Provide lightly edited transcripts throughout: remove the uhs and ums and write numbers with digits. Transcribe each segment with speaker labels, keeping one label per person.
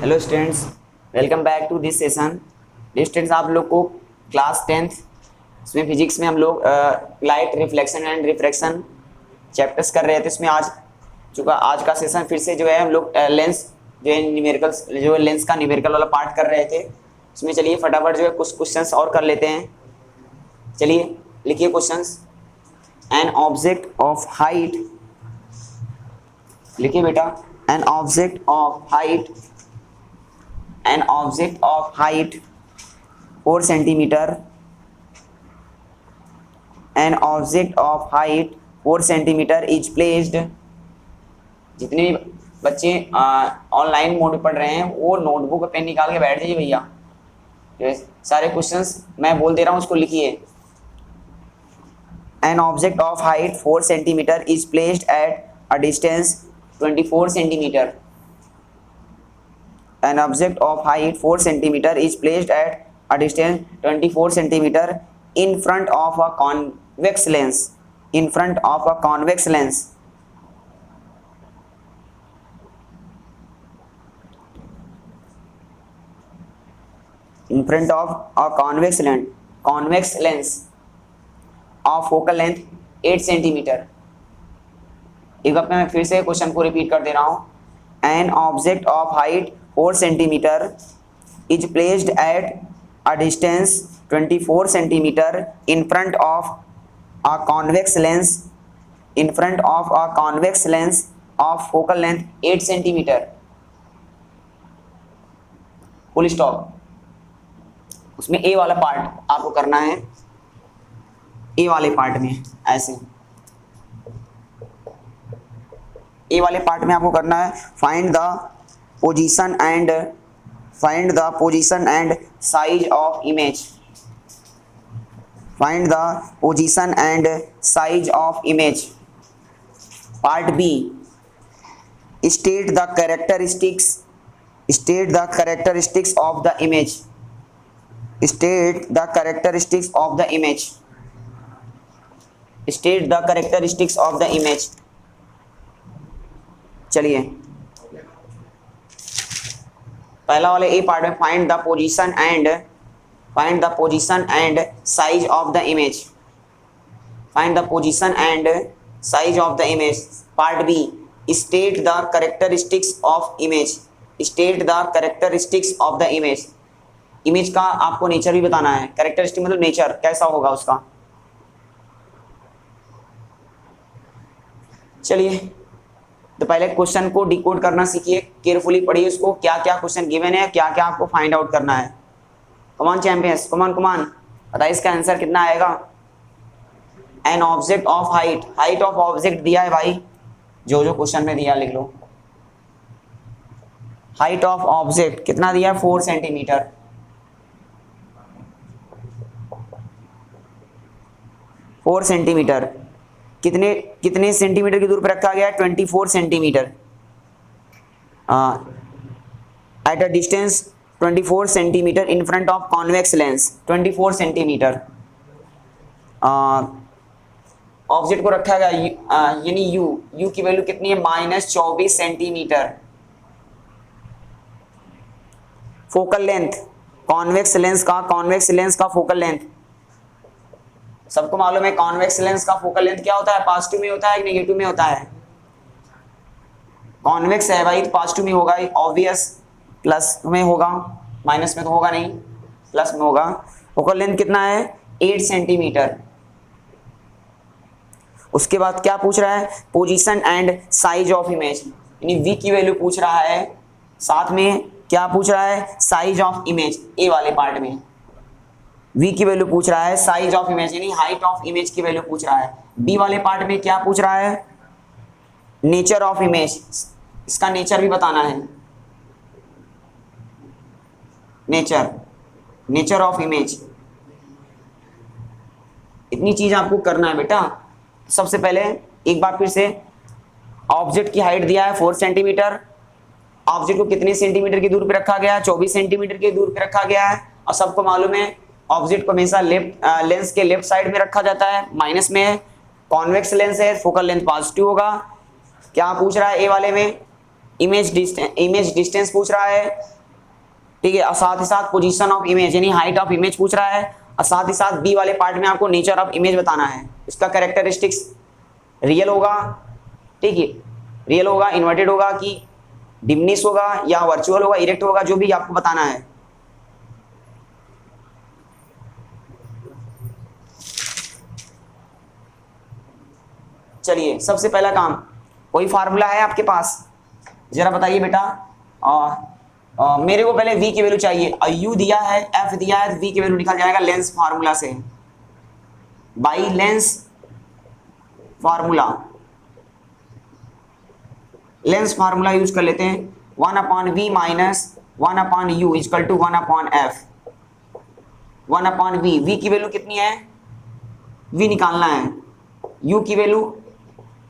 Speaker 1: Hello students, welcome back to this session. Students, आप लोग को क्लास 10th इसमें फिजिक्स में हम लोग light reflection and refraction chapters कर रहे थे। इसमें आज का सेशन फिर से जो है हम लोग लेंस जो है न्यूमेरिकल्स जो लेंस का न्यूमेरिकल वाला पार्ट कर रहे थे। इसमें चलिए फटाफट जो है कुछ क्वेश्चंस और कर लेते हैं। चलिए लिखिए questions. An object of height, लिखिए बेटा, an object of height 4 centimetre, an object of height 4 centimetre is placed. जितने भी बच्चे ऑनलाइन मोड पढ़ रहे हैं वो नोटबुक पेन निकाल के बैठ जाइए भैया। सारे क्वेश्चंस मैं बोल दे रहा हूँ, उसको लिखिए। An object of height 4 centimetre is placed at a distance 24 centimetre. An object of height 4 centimeter is placed at a distance 24 centimeter in front of a convex lens. In front of a convex lens. In front of a convex lens. Convex lens of focal length 8 centimeter. एक बार मैं फिर से question को repeat कर दे रहा हूँ। An object of height 4 centimeter is placed at a distance 24 centimeter in front of a convex lens. In front of a convex lens of focal length 8 centimeter. Full stop. उसमें ए वाला part आपको करना है। ए वाले part में ऐसे ए वाले part में आपको करना है find the position and size of image. Find the position and size of image. Part B. State the characteristics of the image. State the characteristics of the image. State the characteristics of the image. चलिए पहला वाले A part में find the position and size of the image. Find the position and size of the image. Part B state the characteristics of image. State the characteristics of the image. Image का आपको nature भी बताना है। Characteristic मतलब nature कैसा होगा उसका। चलिए तो पहले क्वेश्चन को डिकोड करना सीखिए, केयरफुली पढ़िए उसको, क्या क्या क्वेश्चन गिवन है, क्या क्या आपको फाइंड आउट करना है। कमान चैंपियंस, कमान बताइए इसका आंसर कितना आएगा। An object of height of object दिया है भाई, जो जो क्वेश्चन में दिया लिख लो। हाइट ऑफ ऑब्जेक्ट कितना दिया है 4 सेंटीमीटर। फोर सेंटीमीटर कितने सेंटीमीटर की दूर पर रखा गया है 24 centimetre. At a distance 24 centimetre in front of convex lens 24 centimetre. Object को रखा गया यानी यू की वैल्यू कितनी है -24 centimetre. Focal length convex lens का फोकल लेंथ सबको मालूम है। कॉन्वेक्स लेंस का फोकल लेंथ क्या होता है, पॉजिटिव में होता है कि नेगेटिव में होता है। कॉन्वेक्स है भाई तो पॉजिटिव में होगा, ऑब्वियस। प्लस में होगा, माइनस में तो होगा नहीं, प्लस में होगा। फोकल लेंथ कितना है 8 सेंटीमीटर। उसके बाद क्या पूछ रहा है, position and size of image, यानी वी की वैल्यू पूछ रहा है। साथ में क्या पूछ रहा है, साइज ऑफ इमेज। ए वाले पार्ट में v की वैल्यू पूछ रहा है, साइज ऑफ इमेज यानी हाइट ऑफ इमेज की वैल्यू पूछ रहा है। बी वाले पार्ट में क्या पूछ रहा है, नेचर ऑफ इमेज। इसका नेचर भी बताना है। नेचर ऑफ इमेज, इतनी चीज आपको करना है बेटा। सबसे पहले एक बार फिर से, ऑब्जेक्ट की हाइट दिया है 4 सेंटीमीटर। ऑब्जेक्ट को कितने सेंटीमीटर की दूर पे रखा गया है 24 सेंटीमीटर की दूर पे रखा गया है। और सबको मालूम है ऑब्जेक्ट को हमेशा लेंस के लेफ्ट साइड में रखा जाता है, माइनस में है। कॉन्वेक्स लेंस है, फोकल लेंथ पॉजिटिव होगा। क्या पूछ रहा है ए वाले में, इमेज डिस्टेंस पूछ रहा है, ठीक है, और साथ ही साथ पोजीशन ऑफ इमेज यानी हाइट ऑफ इमेज पूछ रहा है, और साथ ही साथ बी वाले पार्ट में आपको नेचर ऑफ इमेज बताना है। इसका कैरेक्टरिस्टिक्स रियल होगा, ठीक है, रियल होगा, इन्वर्टेड होगा कि डिमिनिश होगा या वर्चुअल होगा, इरेक्ट होगा, जो भी आपको बताना है। चलिए सबसे पहला काम, कोई फार्मूला है आपके पास, जरा बताइए बेटा। मेरे को पहले v की वैल्यू चाहिए, और u दिया है, f दिया है, v की वैल्यू निकल जाएगा लेंस फार्मूला से, by lens formula. Lens formula use कर लेते हैं, 1/v minus 1/u equal to 1/f। 1/v, v की वैल्यू कितनी है, v निकालना है, u की वैल्यू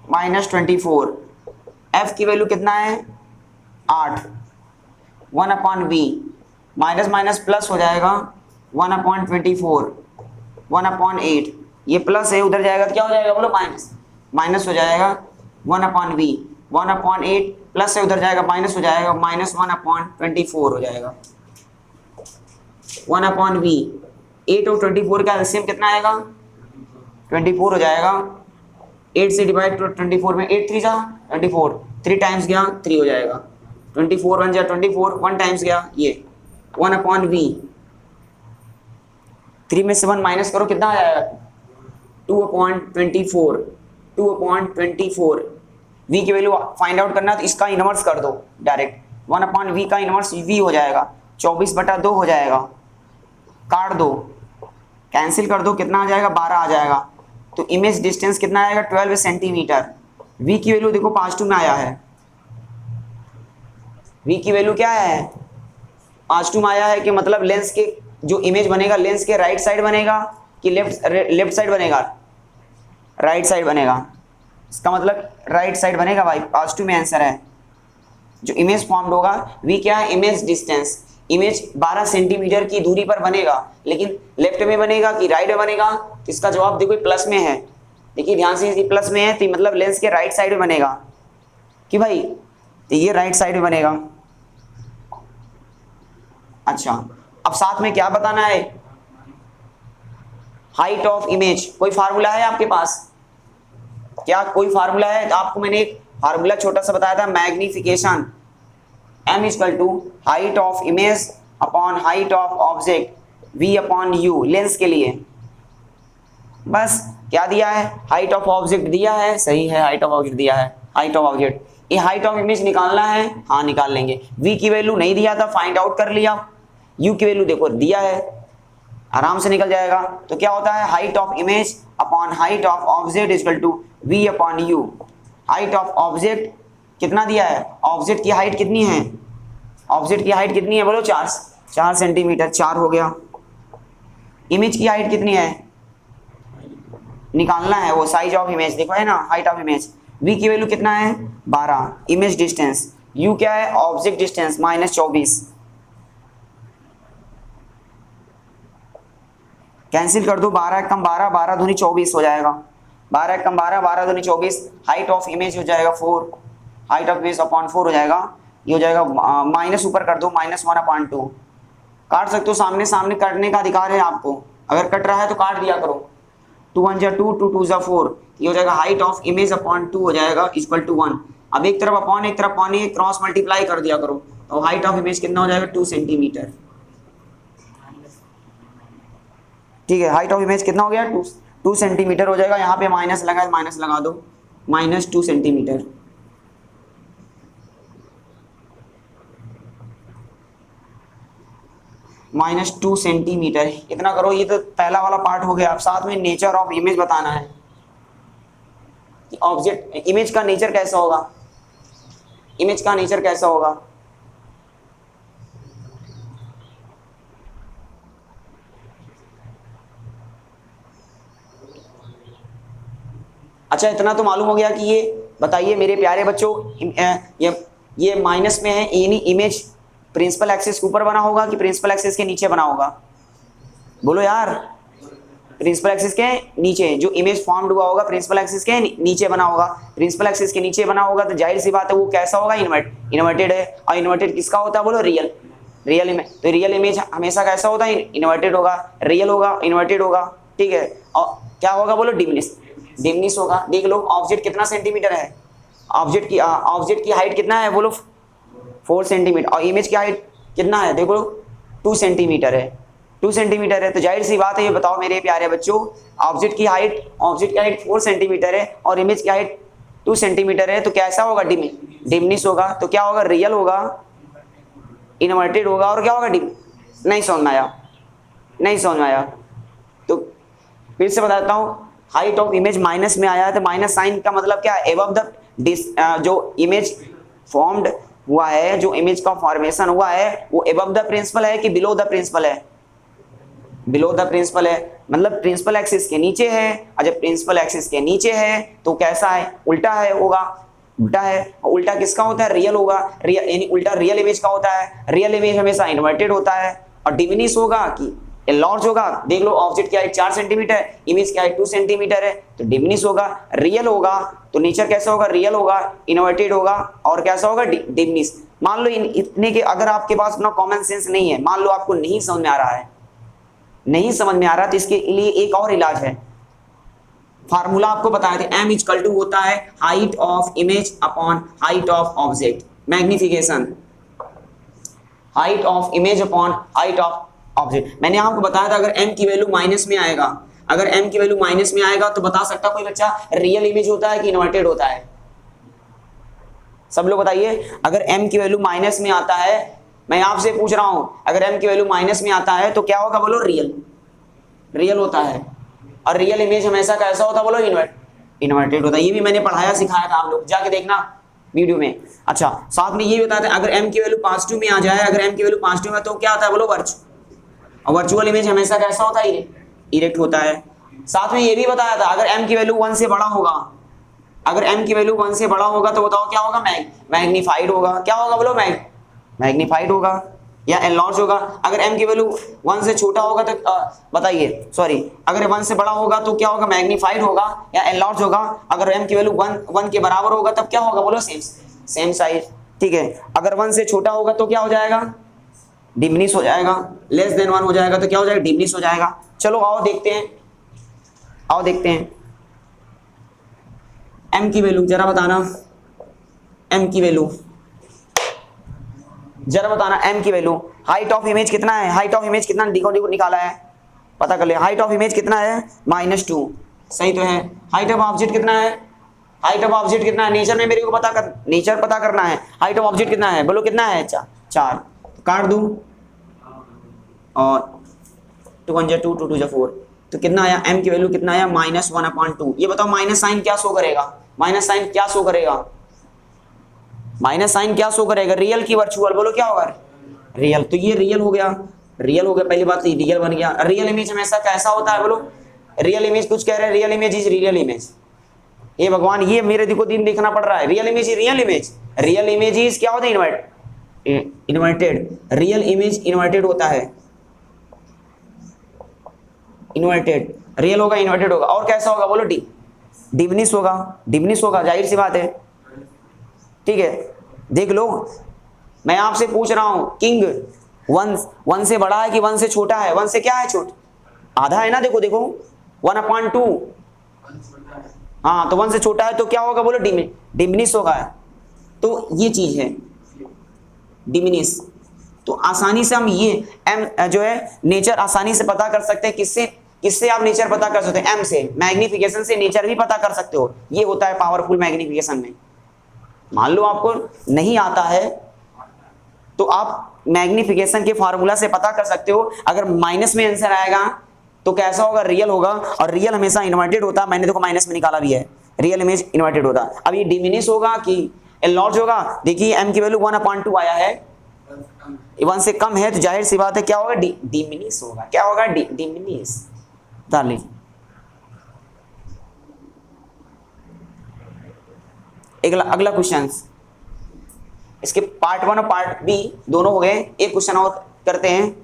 Speaker 1: -24, f की वैल्यू कितना है 8, 1/v माइनस माइनस प्लस हो जाएगा 1/24, 1/8, ये प्लस है उधर जाएगा तो क्या हो जाएगा बोलो, माइनस, माइनस हो जाएगा 1/v, 1/8 प्लस है उधर जाएगा माइनस हो जाएगा, माइनस 1/24 हो जाएगा। 1/v, 8 और 24 का एलसीएम कितना आएगा 24 हो जाएगा। 8 से डिवाइड 24 में 8 3 जा 24, 3 टाइम्स गया 3 हो जाएगा, 24 1 जा 24, 1 टाइम्स गया ये 1/v, 3 में से 1 माइनस करो कितना आ जाएगा 2/24, 2/24। v की वैल्यू फाइंड आउट करना तो इसका इनवर्स कर दो डायरेक्ट, 1/v का इनवर्स v हो जाएगा, 24/2 हो जाएगा, काट दो, कैंसिल कर दो, कितना आ जाएगा 12 आ जाएगा। तो इमेज डिस्टेंस कितना आएगा 12 सेंटीमीटर। v की वैल्यू देखो +2 में आया है, v की वैल्यू क्या है +2 में आया है, कि मतलब लेंस के जो इमेज बनेगा लेंस के राइट साइड बनेगा कि लेफ्ट साइड बनेगा, राइट साइड बनेगा, इसका मतलब राइट साइड बनेगा भाई, +2 में आंसर है। जो इमेज फॉर्म्ड होगा v क्या है इमेज डिस्टेंस, इमेज 12 सेंटीमीटर की दूरी पर बनेगा, लेकिन लेफ्ट में बनेगा कि राइट में बनेगा, तो इसका जवाब देखो प्लस में है, देखिए ध्यान से, ये प्लस में है तो मतलब लेंस के राइट साइड में बनेगा कि भाई, तो ये राइट साइड में बनेगा। अच्छा अब साथ में क्या बताना है, हाइट ऑफ इमेज, कोई फार्मूला है आपके पास, क्या कोई फार्मूला है? तो आपको मैंने एक फार्मूला छोटा सा बताया था, magnification, m equal to height of image upon height of object v/u, lens के लिए। बस क्या दिया है, हाइट ऑफ ऑब्जेक्ट दिया है, सही है, हाइट ऑफ ऑब्जेक्ट दिया है, हाइट ऑफ ऑब्जेक्ट, ये हाइट ऑफ इमेज निकालना है, हाँ निकाल लेंगे। v की वैल्यू नहीं दिया था, फाइंड आउट कर लिया, u की वैल्यू देखो दिया है, आराम से निकल जाएगा। तो क्या होता है, height of image upon height of object equal to v/u। Height of object कितना दिया है, ऑब्जेक्ट की हाइट कितनी है, ऑब्जेक्ट की हाइट कितनी है बोलो 4 सेंटीमीटर, 4 हो गया। इमेज की हाइट कितनी है निकालना है, वो साइज ऑफ इमेज देखो है ना, हाइट ऑफ इमेज। v की वैल्यू कितना है 12, इमेज डिस्टेंस, u क्या है ऑब्जेक्ट डिस्टेंस -24, कैंसिल कर दो, 12 कम 12, 12 दूनी 24 हो जाएगा, 12 कम 12, 12 दूनी 24, हाइट ऑफ इमेज हो जाएगा 4, हाइट ऑफ इमेज अपॉन 4 हो जाएगा, ये हो जाएगा माइनस ऊपर कर दो -1/2, काट सकते हो, सामने सामने काटने का अधिकार है आपको, अगर कट रहा है तो काट दिया करो, 2 1 जा 2, 2 2 जा 4, ये हो जाएगा हाइट ऑफ इमेज अपॉन 2 हो जाएगा इक्वल टू 1। अब एक तरफ अपॉन एक तरफ अपॉन, ये क्रॉस मल्टीप्लाई कर दिया करो, तो हाइट ऑफ इमेज कितना हो जाएगा 2 सेंटीमीटर, ठीक है, हाइट ऑफ इमेज कितना हो गया 2 सेंटीमीटर हो जाएगा, यहाँ पे माइनस लगा, माइनस लगा दो, -2 सेंटीमीटर। -2 सेंटीमीटर, इतना करो, ये तो पहला वाला पार्ट हो गया। अब साथ में नेचर ऑफ इमेज बताना है, ऑब्जेक्ट इमेज का नेचर कैसा होगा, इमेज का नेचर कैसा होगा, अच्छा इतना तो मालूम हो गया कि ये बताइए मेरे प्यारे बच्चों, ये माइनस में है, यानी इमेज प्रिंसिपल एक्सिस के ऊपर बना होगा कि प्रिंसिपल एक्सिस के नीचे बना होगा, बोलो यार, प्रिंसिपल एक्सिस के नीचे जो इमेज फॉर्म्ड हुआ होगा प्रिंसिपल एक्सिस के नीचे बना होगा, प्रिंसिपल एक्सिस के नीचे बना होगा तो जाहिर सी बात है वो कैसा होगा, इन्वर्टेड है। और इन्वर्टेड किसका होता है बोलो, रियल इमेज। तो रियल इमेज हमेशा कैसा होता है, इन्वर्टेड होगा, रियल होगा, इन्वर्टेड होगा, ठीक है। और क्या होगा बोलो, डिमिनिश होगा। देख लो ऑब्जेक्ट कितना सेंटीमीटर है, ऑब्जेक्ट की हाइट कितना है बोलो 4 सेंटीमीटर, और इमेज की हाइट कितना है देखो 2 सेंटीमीटर है, 2 सेंटीमीटर है। तो जाहिर सी बात है, ये बताओ मेरे प्यारे बच्चों, ऑब्जेक्ट की हाइट 4 सेंटीमीटर है और इमेज की हाइट 2 सेंटीमीटर है, तो कैसा होगा, डिमिनिश होगा। तो क्या होगा, रियल होगा, इन्वर्टेड होगा, और क्या होगा, नहीं समझ में आया। तो फिर से बताता हूँ, हाइट ऑफ इमेज माइनस में आया है तो माइनस साइन का मतलब क्या है, एबव द जो इमेज फॉर्म्ड हुआ है, जो इमेज का फॉर्मेशन हुआ है वो एबव द प्रिंसिपल है कि बिलो द प्रिंसिपल है, बिलो द प्रिंसिपल है, मतलब प्रिंसिपल एक्सिस के नीचे है। और जब प्रिंसिपल एक्सिस के नीचे है तो कैसा है, उल्टा है होगा, उल्टा है। उल्टा किसका होता है, रियल होगा, यानी उल्टा रियल इमेज का होता है। रियल इमेज हमेशा इन्वर्टेड होता है। और डिमिनिश होगा कि एनलार्ज होगा। देख लो ऑब्जेक्ट की हाइट 4 सेंटीमीटर है, इमेज की हाइट 2 सेंटीमीटर है, तो डिमिनिश होगा। रियल होगा तो नेचर कैसा होगा, रियल होगा, इन्वर्टेड होगा, और कैसा होगा, डिमिनिश। मान लो इतने के अगर आपके पास अपना कॉमन सेंस नहीं है, मान लो आपको नहीं समझ में आ रहा है, तो इसके लिए एक और इलाज है। फार्मूला आपको बताया था, m इक्वल टू होता है height of image upon height of object, magnification, height of image upon height of object. मैंने आपको बताया था अगर m की वैल्यू माइनस में आएगा, अगर m की वैल्यू माइनस में आएगा तो बता सकता कोई बच्चा रियल इमेज होता है कि इन्वर्टेड होता है, सब लोग बताइए। अगर m की वैल्यू माइनस में आता है, मैं आपसे पूछ रहा हूं, अगर m की वैल्यू माइनस में आता है तो क्या होगा बोलो, रियल होता है। और रियल इमेज हमेशा कैसा होता है बोलो, इन्वर्टेड होता है। ये भी मैंने पढ़ाया सिखाया था, आप लोग जाके देखना वीडियो में। अच्छा, साथ में ये भी बताया था अगर m की वैल्यू पॉजिटिव में आ जाए, अगर m की वैल्यू पॉजिटिव है तो क्या आता है बोलो, वर्चुअल इमेज हमेशा कैसा होता है, इरेक्ट होता है। साथ में ये भी बताया था अगर m की वैल्यू 1 से बड़ा होगा, अगर m की वैल्यू 1 से बड़ा होगा तो बताओ क्या होगा, मैग्नीफाइड होगा। क्या होगा बोलो, मैग्नीफाइड होगा या एनलार्ज होगा। अगर m की वैल्यू 1 से छोटा होगा तो बताइए, सॉरी, अगर 1 से बड़ा होगा तो क्या होगा, मैग्नीफाइड होगा या एनलार्ज होगा। अगर m की वैल्यू 1 के बराबर होगा तब क्या होगा बोलो, सेम साइज, ठीक है। अगर 1 से छोटा होगा तो क्या हो जाएगा, डिमिनिश हो जाएगा। लेस देन 1 हो जाएगा तो क्या हो जाएगा, डिमिनिश हो जाएगा। चलो आओ देखते हैं, m की वैल्यू जरा बताना, m की वैल्यू जरा बताना, m की वैल्यू। हाइट ऑफ इमेज कितना है, हाइट ऑफ इमेज कितना देखो निकाला है, पता कर ले। हाइट ऑफ इमेज कितना है, -2, सही तो है। हाइट ऑफ ऑब्जेक्ट कितना है, हाइट ऑफ ऑब्जेक्ट कितना है, नेचर में मेरे को नेचर पता करना है। हाइट ऑफ ऑब्जेक्ट कितना है बोलो, कितना है, 4। काट दूं और 2 1 2 2 2 4, तो कितना आया, m की वैल्यू कितना आया, -1/2। ये बताओ माइनस साइन क्या शो करेगा, माइनस साइन क्या शो करेगा, रियल की वर्चुअल बोलो क्या होगा, रियल। तो ये रियल हो गया, पहली बात रियल बन गया। रियल इमेज हमेशा कैसा होता है बोलो, रियल इमेज कुछ कह रहे हैं, real image is real image. ये भगवान, ये मेरे देखो दिन देखना पड़ रहा है, रियल इमेज इज क्या होता है, इन्वर्टेड। रियल इमेज इन्वर्टेड होता है, इन्वर्टेड, रियल होगा, इन्वर्टेड होगा। और कैसा होगा बोलो, डिमिनिश होगा, जाहिर सी बात है, ठीक है। देख लो मैं आपसे पूछ रहा हूं, किंग 1 से बड़ा है कि 1 से छोटा है, 1 से क्या है, आधा है ना, देखो 1/2, हाँ, तो 1 से छोटा है तो क्या होगा बोलो, डिमिनिश होगा। तो ये चीज है डिमिनिश। तो आसानी से हम ये m जो है नेचर आसानी से पता कर सकते हैं। किससे आप नेचर पता कर सकते हैं, m से। मैग्निफिकेशन से नेचर भी पता कर सकते हो, ये होता है पावरफुल मैग्निफिकेशन में। मान लो आपको नहीं आता है तो आप मैग्निफिकेशन के फार्मूला से पता कर सकते हो। अगर माइनस में आंसर आएगा तो कैसा होगा, रियल होगा, और रियल हमेशा इन्वर्टेड होता है। मैंने देखो माइनस में निकाला भी है, रियल इमेज इन्वर्टेड होता है। अब ये डिमिनिश होगा कि एनलार्ज होगा, देखिए m की वैल्यू 1/2 आया है, 1 से कम है तो जाहिर सी बात है क्या होगा, डिमिनिश होगा। क्या होगा, डिमिनिश। डाल लीजिए अगला क्वेश्चन। इसके पार्ट 1 और पार्ट बी दोनों हो गए, एक क्वेश्चन और करते हैं।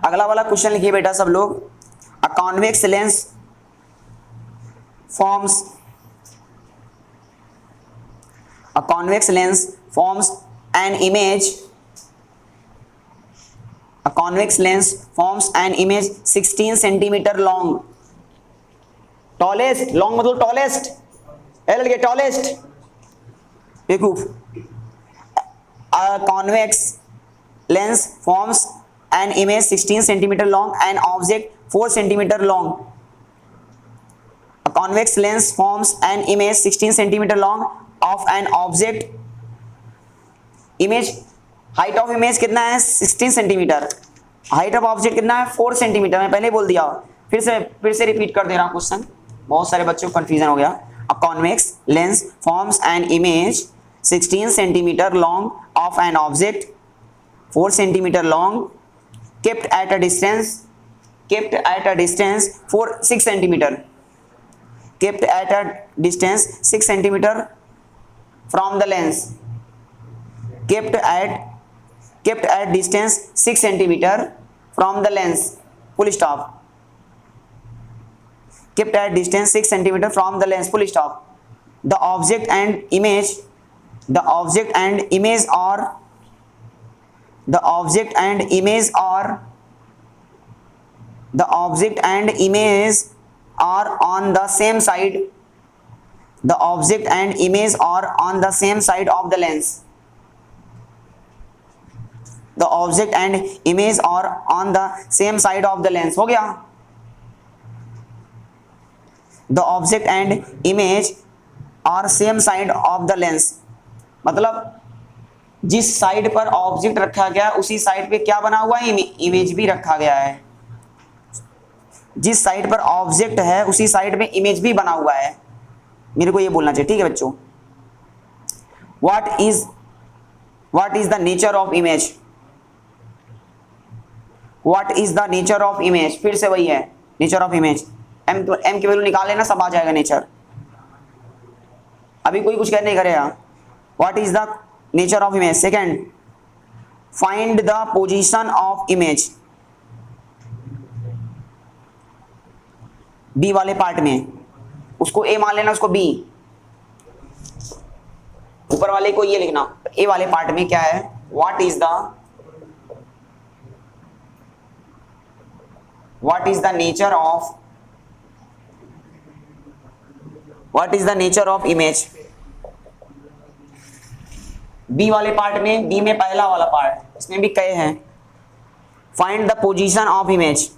Speaker 1: अगला वाला क्वेश्चन लिखिए बेटा सब लोग। अ convex lens forms a convex lens forms an image a convex lens forms an image 16 centimeter long tallest long मतलब tallest लड़के tallest बेवकूफ a convex lens forms an image 16 centimeter long an object 4 centimeter long a convex lens forms an image 16 centimeter long of an object image height of image कितना है 16 centimetre height of object कितना है 4 centimetre मैं पहले बोल दिया फिर से रिपीट कर दे रहा हूं क्वेश्चन बहुत सारे बच्चों को कंफ्यूजन हो गया a convex lens forms an image 16 centimeter long of an object 4 centimeter long kept at a distance 6 centimeter kept at a distance 6 centimeter from the lens kept at distance 6 centimeter from the lens full stop kept at distance 6 centimeter from the lens full stop the object and image are on the same side the object and image are on the same side of the lens the object and image are on the same side of the lens हो गया the object and image are same side of the lens मतलब जिस side पर object रखा गया उसी side पे क्या बना हुआ है इमेज भी रखा गया है जिस साइड पर ऑब्जेक्ट है उसी साइड में इमेज भी बना हुआ है मेरे को ये बोलना चाहिए ठीक है बच्चों what is the nature of image what is the nature of image फिर से वही है नेचर ऑफ इमेज एम की वैल्यू निकाल लेना सब आ जाएगा नेचर अभी कोई कुछ कहने नहीं करेगा what is the nature of image second find the position of image B वाले पार्ट में उसको ए मान लेना उसको बी ऊपर वाले को ये लिखना ए वाले पार्ट में क्या है what is the nature of image B वाले पार्ट में बी में पहला वाला पार्ट इसमें भी कहे हैं find the position of image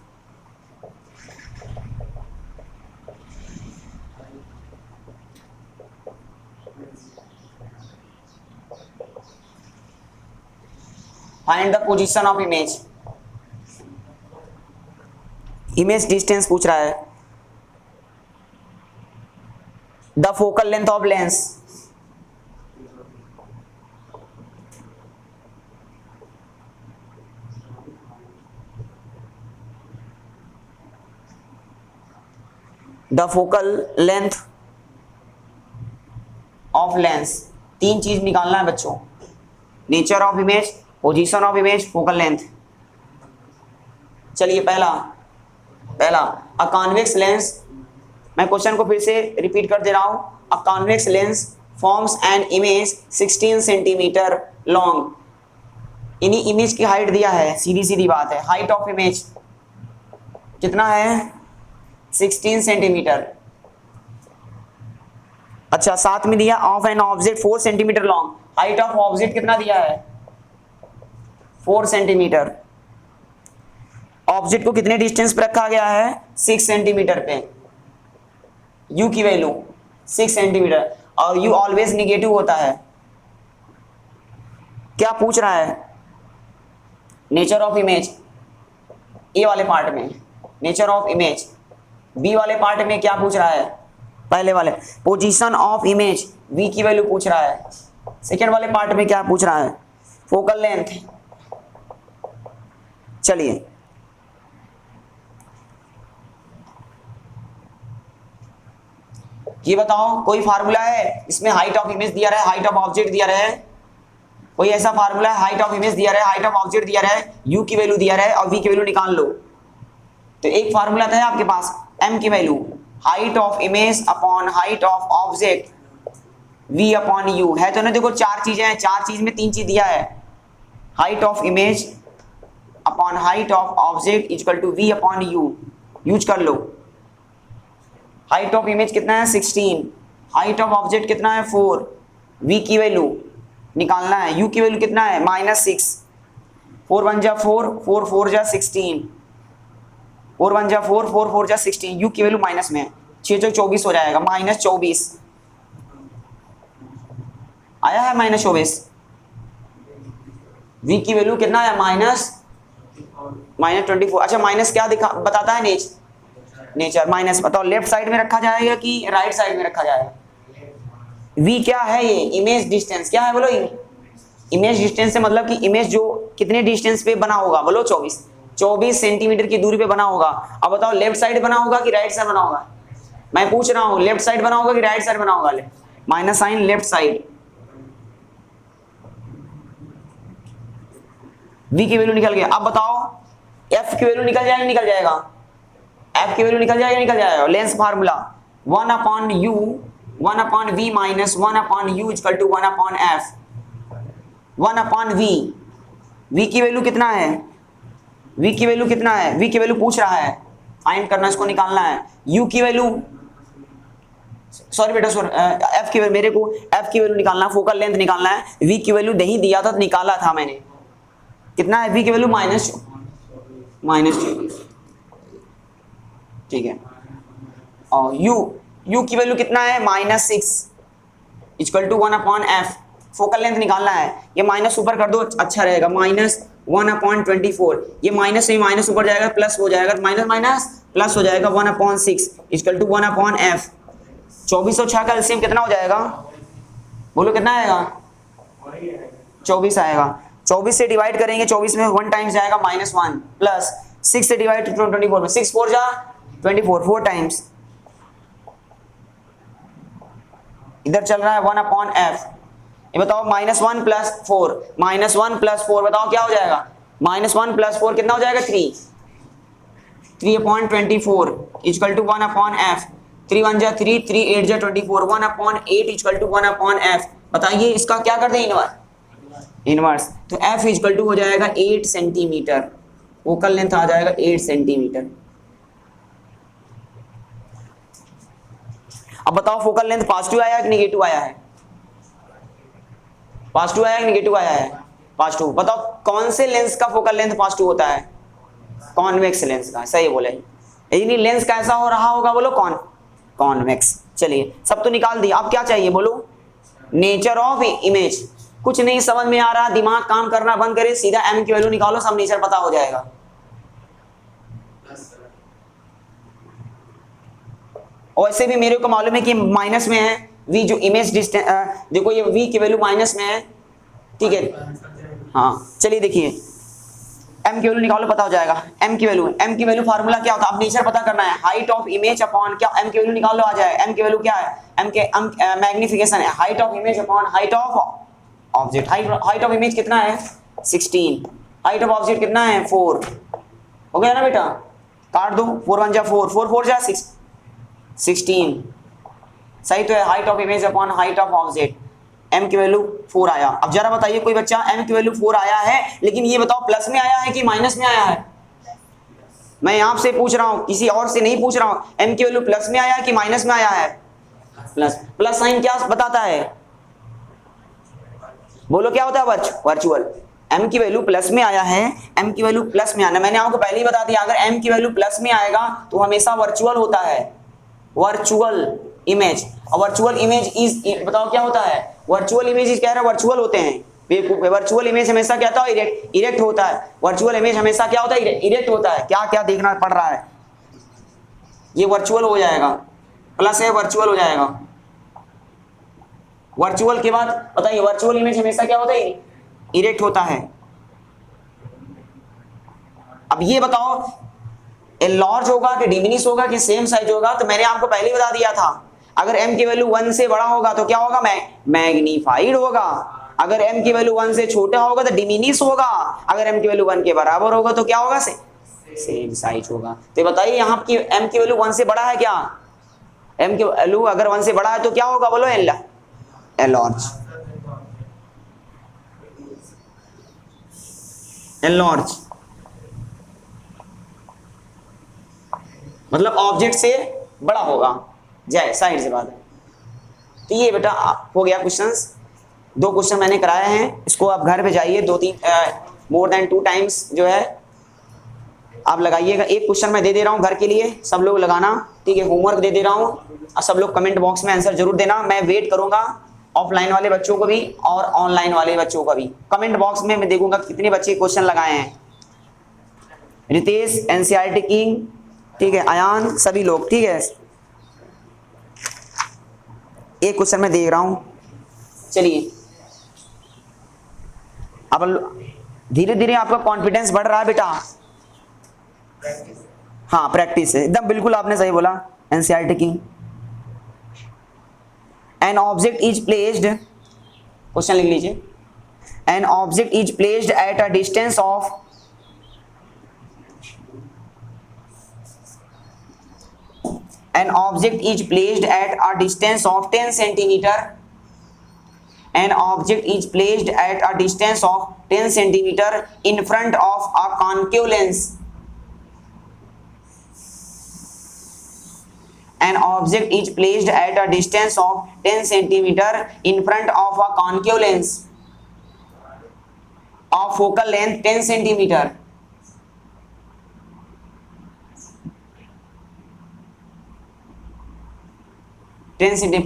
Speaker 1: find the position of image image distance पूछ रहा है the focal length of lens the focal length of lens तीन चीज निकालना है बच्चों nature of image position of image focal length चलिए पहला अ कॉन्वेक्स लेंस मैं क्वेश्चन को फिर से रिपीट कर दे रहा हूं अ convex lens forms an image 16 centimetre long इन्हीं इमेज की हाइट दिया है सीधी बात है हाइट ऑफ इमेज कितना है 16 सेंटीमीटर अच्छा, साथ में दिया of an object 4 centimetre long, height of object कितना दिया है 4 सेंटीमीटर। ऑब्जेक्ट को कितने डिस्टेंस पर रखा गया है 6 सेंटीमीटर पे, यू की वैल्यू 6 सेंटीमीटर, और यू ऑलवेज निगेटिव होता है। क्या पूछ रहा है नेचर ऑफ इमेज, ए वाले पार्ट में नेचर ऑफ इमेज, बी वाले पार्ट में क्या पूछ रहा है पहले वाले पोजीशन ऑफ इमेज, वी की वैल्यू पूछ रहा है। सेकेंड वाले पार्ट में क्या पूछ रहा है फोकल लेंथ। चलिए ये बताओ कोई फार्मूला है इसमें हाइट ऑफ इमेज दिया रहा है, हाइट ऑफ ऑब्जेक्ट दिया रहा है, कोई ऐसा फार्मूला है हाइट ऑफ इमेज दिया रहा है, हाइट ऑफ ऑब्जेक्ट दिया रहा है, यू की वैल्यू दिया रहा है और वी की वैल्यू निकाल लो। तो एक फार्मूला था आपके पास एम की value height of image upon height of object v upon you है। तो ना देखो चार चीजें हैं, चार चीज में तीन चीज दिया है, height of image upon height of object equal to v upon u, use कर लो। हाइट ऑफ इमेज कितना है 16, हाइट ऑफ ऑब्जेक्ट कितना है 4, v की वैल्यू निकालना है, u की वैल्यू कितना है -6, 4 1 जा 4, 4 4 जा 16, 4 1 जा 4, 4 4 जा 16, u की वैल्यू माइनस में है, 6 चौक 24 हो जाएगा -24, आया है -24। v की वैल्यू कितना है -24। अच्छा माइनस क्या दिखा बताता है नेचर माइनस, बताओ लेफ्ट साइड में रखा जाएगा कि राइट साइड में रखा जाएगा। v क्या है ये इमेज डिस्टेंस, क्या है बोलो इमेज डिस्टेंस से मतलब कि इमेज जो कितने डिस्टेंस पे बना होगा बोलो 24 सेंटीमीटर की दूरी पे बना होगा। अब बताओ लेफ्ट साइड बना होगा कि राइट साइड बना होगा, मैं पूछ रहा हूं लेफ्ट साइड बना होगा कि राइट साइड बना होगा, minus sign left side. v की वैल्यू निकल गया। अब बताओ f की वैल्यू निकल जाएगा निकल जाएगा, f की वैल्यू निकल जाएगा निकल जाएगा। Lens formula 1 upon u 1 upon v minus 1 upon u equal to 1 upon f, 1 upon v, v की वैल्यू कितना है, v की वैल्यू कितना है, v की वैल्यू पूछ रहा है फाइंड करना, इसको निकालना है। u की वैल्यू सॉरी बेटा सॉरी f की वैल्यू, मेरे को f की वैल्यू निकालना, फोकल लेंथ निकालना है। v की वैल्यू नहीं दिया था तो निकाला था मैंने, कितना है v की वैल्यू -24, ठीक है। और u की वैल्यू कितना है -6 equal to 1 upon f, focal length निकालना है, ये माइनस ऊपर कर दो अच्छा रहेगा, -1 अपॉन 24, ये माइनस से माइनस ऊपर जाएगा प्लस हो जाएगा, माइनस माइनस प्लस हो जाएगा 1 upon 6 equal to 1 upon f। 24 और 6 का एलसीएम कितना हो जाएगा बोलो कितना आएगा 24 आएगा। 24 से डिवाइड करेंगे, 24 में 1 टाइम्स जाएगा -1 प्लस 6 से डिवाइड 24 में 6 4 जा 24, 4 टाइम्स इधर चल रहा है 1 अपॉन f। ये बताओ -1 प्लस 4, -1 प्लस 4 बताओ क्या हो जाएगा, -1 प्लस 4 कितना हो जाएगा 3 upon 24 equal to 1 upon f। 3 1 जा 3, 3 8 जा 24, 1 upon 8 equal to 1 upon f। बताइए इसका क्या करते हैं इनवर्स, तो f इक्वल टू हो जाएगा 8 सेंटीमीटर, फोकल लेंथ आ जाएगा 8 सेंटीमीटर। अब बताओ फोकल लेंथ पॉजिटिव आया है कि नेगेटिव आया है, पॉजिटिव आया है कि नेगेटिव आया है, पॉजिटिव। बताओ कौन से लेंस का फोकल लेंथ पॉजिटिव होता है, कॉन्वेक्स लेंस का, सही बोले। यानी लेंस कैसा हो रहा होगा बोलो कॉन्वेक्स। चलिए सब तो निकाल दिया, अब क्या चाहिए बोलो नेचर ऑफ इमेज। कुछ नहीं समझ में आ रहा, दिमाग काम करना बंद करे, सीधा m की वैल्यू निकालो, सब नेचर पता हो जाएगा। और ऐसे भी मेरे को मालूम है कि माइनस में है v, जो इमेज डिस्टेंस देखो ये v की वैल्यू माइनस में है, ठीक है। हाँ चलिए देखिए m की वैल्यू निकालो पता हो जाएगा। m की वैल्यू फार्मूला क्या होता है, अब नेचर पता करना है, हाइट ऑफ इमेज अपॉन क्या, m की वैल्यू निकालो आ जाएगा। m की वैल्यू क्या है, m के मैग्निफिकेशन है, height of image upon height of object. Height of image कितना है 16, हाइट ऑफ ऑब्जेक्ट कितना है 4, हो गया ना बेटा, काट दो, 4 1 जा 4, 4 4 जा 16, सही तो है। Height of image upon height of object, m की वैल्यू 4 आया। अब जरा बताइए कोई बच्चा m की वैल्यू 4 आया है, लेकिन ये बताओ प्लस में आया है कि माइनस में आया है, मैं आपसे पूछ रहा हूं किसी और से नहीं पूछ रहा हूं, m की वैल्यू प्लस में आया है कि माइनस में आया है, प्लस, प्लस साइन क्या बताता है, बोलो क्या होता है, वर्चुअल। m की वैल्यू प्लस में आया है, m की वैल्यू प्लस में आना, मैंने आपको पहले ही बता दिया, अगर m की वैल्यू प्लस में आएगा तो हमेशा वर्चुअल होता है, वर्चुअल इमेज। और वर्चुअल इमेज इज, बताओ क्या होता है, वर्चुअल इमेज इज, कह रहा है वर्चुअल होते हैं, वर्चुअल इमेज हमेशा क्या होता है, इरेक्ट होता है, वर्चुअल इमेज हमेशा क्या होता है, इरेक्ट होता है। क्या क्या देखना पड़ रहा है, ये वर्चुअल हो जाएगा, प्लस है वर्चुअल हो जाएगा। वर्चुअल के बाद बताइए, वर्चुअल इमेज हमेशा क्या होता है, इरेक्ट होता है। अब ये बताओ एनलार्ज होगा कि डिमिनिश होगा कि सेम साइज होगा, तो मैंने आपको पहले ही बता दिया था, अगर m की वैल्यू 1 से बड़ा होगा तो क्या होगा, मैग्नीफाइड होगा, अगर m की वैल्यू 1 से छोटा होगा तो डिमिनिश होगा, अगर m की वैल्यू 1 के बराबर होगा तो क्या होगा, सेम साइज होगा। तो बताइए यहाँ की m की वैल्यू 1 से बड़ा है क्या, m की वैल्यू अगर 1 से बड़ा है तो क्या होगा, बोलो एनलार्ज, एनलार्ज मतलब ऑब्जेक्ट से बड़ा होगा, जय साइड से बात है। तो ये बेटा हो गया क्वेश्चंस, 2 क्वेश्चन मैंने कराए हैं, इसको आप घर पे जाइए 2-3 मोर देन 2 टाइम्स जो है आप लगाइएगा। एक क्वेश्चन मैं दे दे रहा हूँ घर के लिए, सब लोग लगाना, ठीक है, होमवर्क दे दे रहा हूँ और सब लोग कमेंट बॉक्स में आंसर जरूर देना। मैं वेट करूंगा ऑफलाइन वाले बच्चों को भी और ऑनलाइन वाले बच्चों का भी, कमेंट बॉक्स में मैं देखूंगा कितने बच्चे क्वेश्चन लगाए हैं। रितेश, एनसीईआरटी किंग, ठीक है, अयान, सभी लोग, ठीक है। एक क्वेश्चन मैं देख रहा हूं, चलिए अब धीरे धीरे आपका कॉन्फिडेंस बढ़ रहा है बेटा, हाँ प्रैक्टिस है एकदम, बिल्कुल आपने सही बोला। NCERT king, an object is placed, question लिख लीजिए, an object is placed at a distance of an object is placed at a distance of 10 centimeter, an object is placed at a distance of 10 centimeter in front of a concave lens, an object is placed at a distance of 10 centimeter in front of a concave lens of focal length 10 centimeter,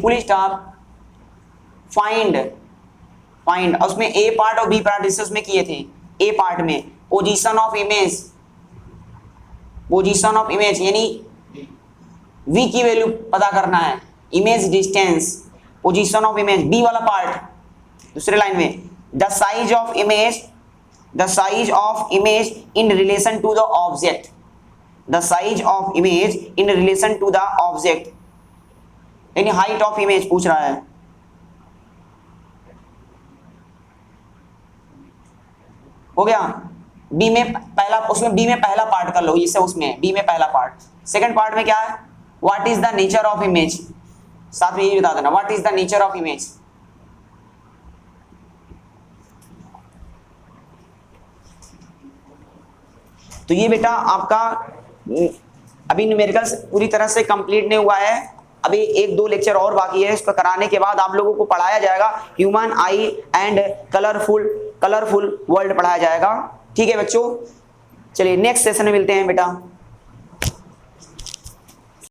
Speaker 1: full stop, find, find उसमें A part और B part जैसे उसमें किए थे। A part में position of image, position of image यानी V की value पता करना है, image distance, position of image. B वाला पार्ट दूसरे लाइन में the size of image, the size of image in relation to the object, the size of image in relation to the object, यानी height of image पूछ रहा है। हो गया, B में पहला, उसमें बी में पहला पार्ट कर लो, इससे उसमें बी में पहला पार्ट। सेकंड पार्ट में क्या है, what is the nature of image, साथ में ये बता देना what is the nature of image. तो ये बेटा आपका अभी न्यूमेरिकल्स पूरी तरह से कंप्लीट नहीं हुआ है, अभी 1-2 लेक्चर और बाकी है, इसको कराने के बाद आप लोगों को पढ़ाया जाएगा human I and colourful world पढ़ाया जाएगा। ठीक है बच्चों, चलिए नेक्स्ट सेशन में मिलते हैं बेटा।